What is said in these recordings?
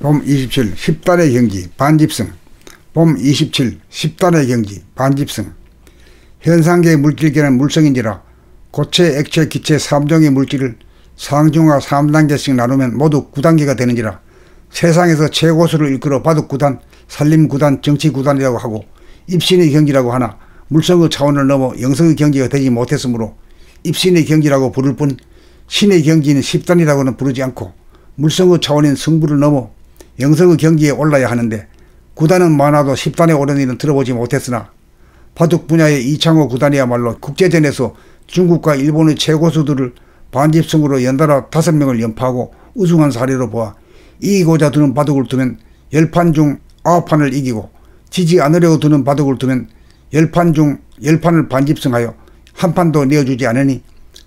봄 27 10단의 경지 반집성. 봄 27 10단의 경지 반집성. 현상계의 물질계는 물성인지라 고체, 액체, 기체 3종의 물질을 상중하 3단계씩 나누면 모두 9단계가 되는지라 세상에서 최고수를 일컬어 바둑9단, 산림9단, 정치9단이라고 하고 입신의 경지라고 하나 물성의 차원을 넘어 영성의 경지가 되지 못했으므로 입신의 경지라고 부를 뿐 신의 경지는 10단이라고는 부르지 않고 물성의 차원인 성부를 넘어 영성의 경지에 올라야 하는데 9단은 많아도 10단에 오른 일은 들어보지 못했으나 바둑 분야의 이창호 9단이야말로 국제전에서 중국과 일본의 최고수들을 반집성으로 연달아 5명을 연파하고 우승한 사례로 보아 이기고자 두는 바둑을 두면 10판 중 9판을 이기고 지지 않으려고 두는 바둑을 두면 10판 중 10판을 반집성하여 한 판도 내어주지 않으니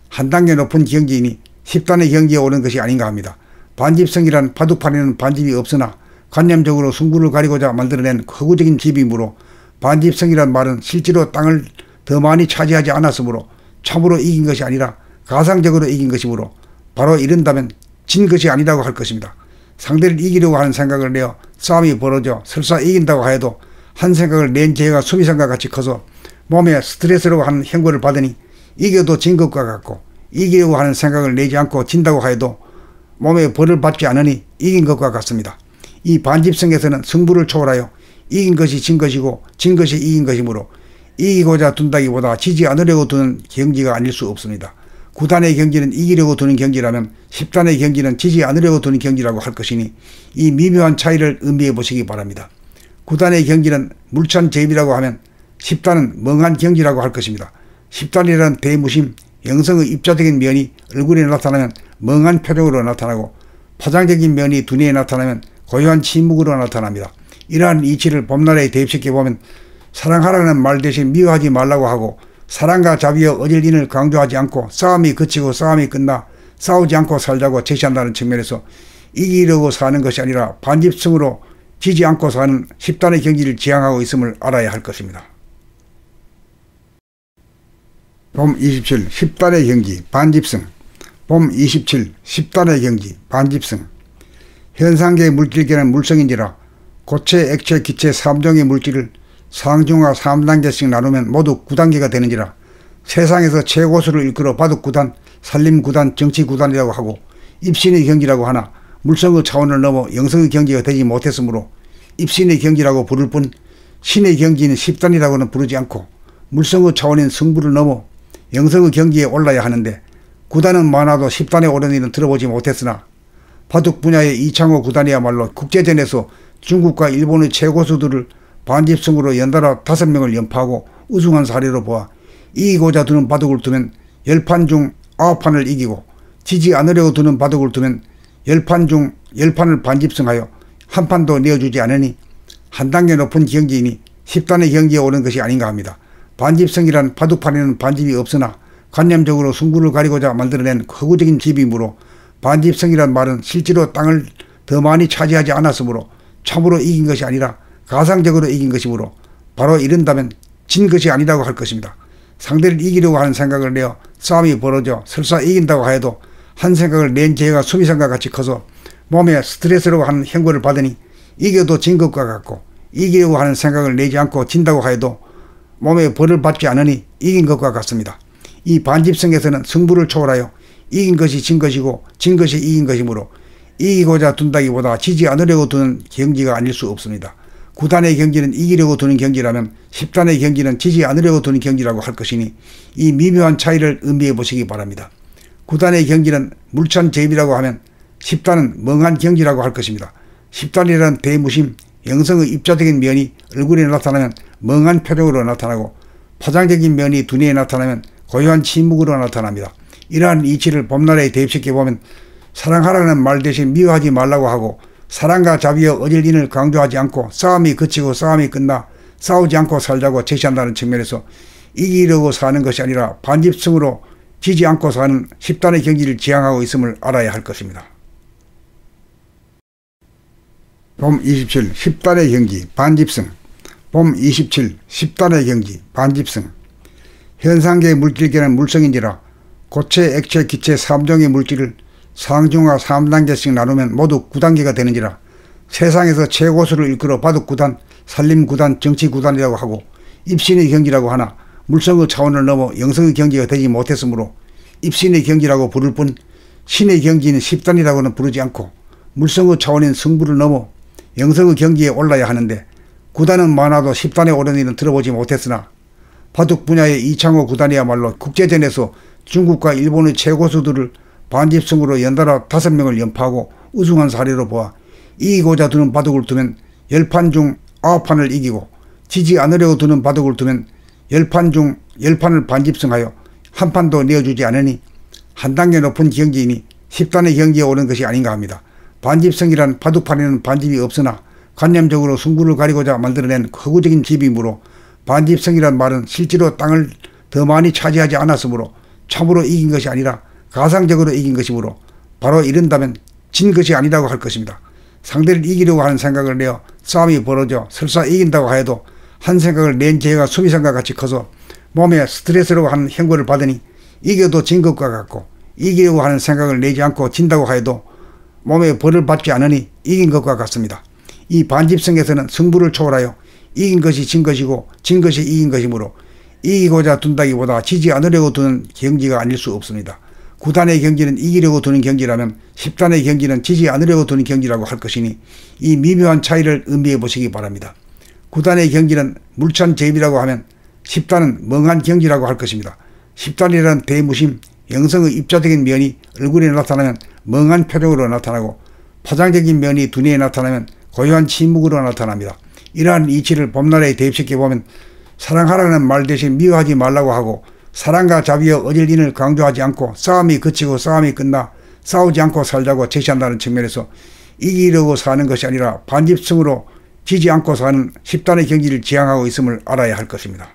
한 단계 높은 경지이니 10단의 경지에 오른 것이 아닌가 합니다. 반집성이란 바둑판에는 반집이 없으나 관념적으로 승부를 가리고자 만들어낸 허구적인 집이므로 반집성이란 말은 실제로 땅을 더 많이 차지하지 않았으므로 참으로 이긴 것이 아니라 가상적으로 이긴 것이므로 바로 이른다면 진 것이 아니라고 할 것입니다. 상대를 이기려고 하는 생각을 내어 싸움이 벌어져 설사 이긴다고 하여도 한 생각을 낸 죄가 수미상과 같이 커서 몸에 스트레스라고 하는 행보를 받으니 이겨도 진 것과 같고 이기려고 하는 생각을 내지 않고 진다고 하여도 몸에 벌을 받지 않으니 이긴 것과 같습니다. 이 반집성에서는 승부를 초월하여 이긴 것이 진 것이고 진 것이 이긴 것이므로 이기고자 둔다기보다 지지 않으려고 두는 경지가 아닐 수 없습니다. 9단의 경지는 이기려고 두는 경지라면 10단의 경지는 지지 않으려고 두는 경지라고 할 것이니 이 미묘한 차이를 의미해 보시기 바랍니다. 9단의 경지는 물찬제비라고 하면 10단은 멍한 경지라고 할 것입니다. 10단이라는 대무심, 영성의 입자적인 면이 얼굴에 나타나면 멍한 표정으로 나타나고 파장적인 면이 두뇌에 나타나면 고요한 침묵으로 나타납니다. 이러한 이치를 봄날에 대입시켜 보면 사랑하라는 말 대신 미워하지 말라고 하고 사랑과 자비와 어질인을 강조하지 않고 싸움이 그치고 싸움이 끝나 싸우지 않고 살자고 제시한다는 측면에서 이기려고 사는 것이 아니라 반집성으로 지지 않고 사는 10단의 경지를 지향하고 있음을 알아야 할 것입니다. 봄 27 10단의 경지 반집성. 봄 27 10단의 경지 반집성. 현상계의 물질계는 물성인지라 고체, 액체, 기체 3종의 물질을 상중하 3단계씩 나누면 모두 9단계가 되는지라 세상에서 최고수를 일컬어 바둑9단, 산림9단, 정치9단이라고 하고 입신의 경지라고 하나 물성의 차원을 넘어 영성의 경지가 되지 못했으므로 입신의 경지라고 부를 뿐 신의 경지는 10단이라고는 부르지 않고 물성의 차원인 성부를 넘어 영성의 경지에 올라야 하는데 9단은 많아도 10단에 오른 일은 들어보지 못했으나 바둑 분야의 이창호 9단이야말로 국제전에서 중국과 일본의 최고수들을 반집성으로 연달아 5명을 연파하고 우승한 사례로 보아 이기고자 두는 바둑을 두면 10판 중 9판을 이기고 지지 않으려고 두는 바둑을 두면 10판 중 10판을 반집성하여 한 판도 내어주지 않으니 한 단계 높은 경지이니 10단의 경지에 오른 것이 아닌가 합니다. 반집성이란 바둑판에는 반집이 없으나 관념적으로 승부를 가리고자 만들어낸 허구적인 집이므로 반집성이란 말은 실제로 땅을 더 많이 차지하지 않았으므로 참으로 이긴 것이 아니라 가상적으로 이긴 것이므로 바로 이른다면 진 것이 아니라고 할 것입니다. 상대를 이기려고 하는 생각을 내어 싸움이 벌어져 설사 이긴다고 하여도 한 생각을 낸 죄가 수미상과 같이 커서 몸에 스트레스라고 하는 행보를 받으니 이겨도 진 것과 같고 이기려고 하는 생각을 내지 않고 진다고 하여도 몸에 벌을 받지 않으니 이긴 것과 같습니다. 이 반집성에서는 승부를 초월하여 이긴 것이 진 것이고 진 것이 이긴 것이므로 이기고자 둔다기보다 지지 않으려고 두는 경지가 아닐 수 없습니다. 9단의 경지는 이기려고 두는 경지라면 10단의 경지는 지지 않으려고 두는 경지라고 할 것이니 이 미묘한 차이를 의미해 보시기 바랍니다. 9단의 경지는 물찬제비라고 하면 10단은 멍한 경지라고 할 것입니다. 10단이라는 대무심, 영성의 입자적인 면이 얼굴에 나타나면 멍한 표정으로 나타나고 파장적인 면이 두뇌에 나타나면 고요한 침묵으로 나타납니다. 이러한 이치를 봄날에 대입시켜 보면 사랑하라는 말 대신 미워하지 말라고 하고 사랑과 자비와 어질인을 강조하지 않고 싸움이 그치고 싸움이 끝나 싸우지 않고 살자고 제시한다는 측면에서 이기려고 사는 것이 아니라 반집성으로 지지 않고 사는 10단의 경지를 지향하고 있음을 알아야 할 것입니다. 봄 27 10단의 경지 반집성. 봄 27 10단의 경지 반집성. 현상계의 물질계는 물성인지라 고체, 액체, 기체 3종의 물질을 상중하 3단계씩 나누면 모두 9단계가 되는지라 세상에서 최고수를 이끌어 바둑구단, 산림구단, 정치구단이라고 하고 입신의 경기라고 하나 물성의 차원을 넘어 영성의 경기가 되지 못했으므로 입신의 경기라고 부를 뿐 신의 경기는 십단이라고는 부르지 않고 물성의 차원인 승부를 넘어 영성의 경기에 올라야 하는데 구단은 많아도 십단에 오른 일은 들어보지 못했으나 바둑 분야의 이창호 구단이야말로 국제전에서 중국과 일본의 최고수들을 반집승으로 연달아 5명을 연파하고 우승한 사례로 보아 이기고자 두는 바둑을 두면 10판 중 9판을 이기고 지지 않으려고 두는 바둑을 두면 10판 중 10판을 반집승하여 한 판도 내어주지 않으니 한 단계 높은 경기이니 십단의 경기에 오른 것이 아닌가 합니다. 반집승이란 바둑판에는 반집이 없으나 관념적으로 승부를 가리고자 만들어낸 허구적인 집이므로 반집승이란 말은 실제로 땅을 더 많이 차지하지 않았으므로 참으로 이긴 것이 아니라 가상적으로 이긴 것이므로 바로 이른다면 진 것이 아니라고 할 것입니다. 상대를 이기려고 하는 생각을 내어 싸움이 벌어져 설사 이긴다고 하여도 한 생각을 낸 재가 수미상과 같이 커서 몸에 스트레스라고 하는 행보를 받으니 이겨도 진 것과 같고 이기려고 하는 생각을 내지 않고 진다고 하여도 몸에 벌을 받지 않으니 이긴 것과 같습니다. 이 반집승에서는 승부를 초월하여 이긴 것이 진 것이고 진 것이 이긴 것이므로 이기고자 둔다기보다 지지 않으려고 두는 경기가 아닐 수 없습니다. 구단의 경기는 이기려고 두는 경기라면 십단의 경기는 지지 않으려고 두는 경기라고 할 것이니 이 미묘한 차이를 의미해 보시기 바랍니다. 구단의 경기는 물찬 제비라고 하면 십단은 멍한 경기라고 할 것입니다. 십단이라는 대무심, 영성의 입자적인 면이 얼굴에 나타나면 멍한 표정으로 나타나고 파장적인 면이 두뇌에 나타나면 고요한 침묵으로 나타납니다. 이러한 이치를 봄날에 대입시켜 보면 사랑하라는 말 대신 미워하지 말라고 하고 사랑과 자비와 어질인을 강조하지 않고 싸움이 그치고 싸움이 끝나 싸우지 않고 살자고 제시한다는 측면에서 이기려고 사는 것이 아니라 반집승으로 지지 않고 사는 십단의 경기를 지향하고 있음을 알아야 할 것입니다.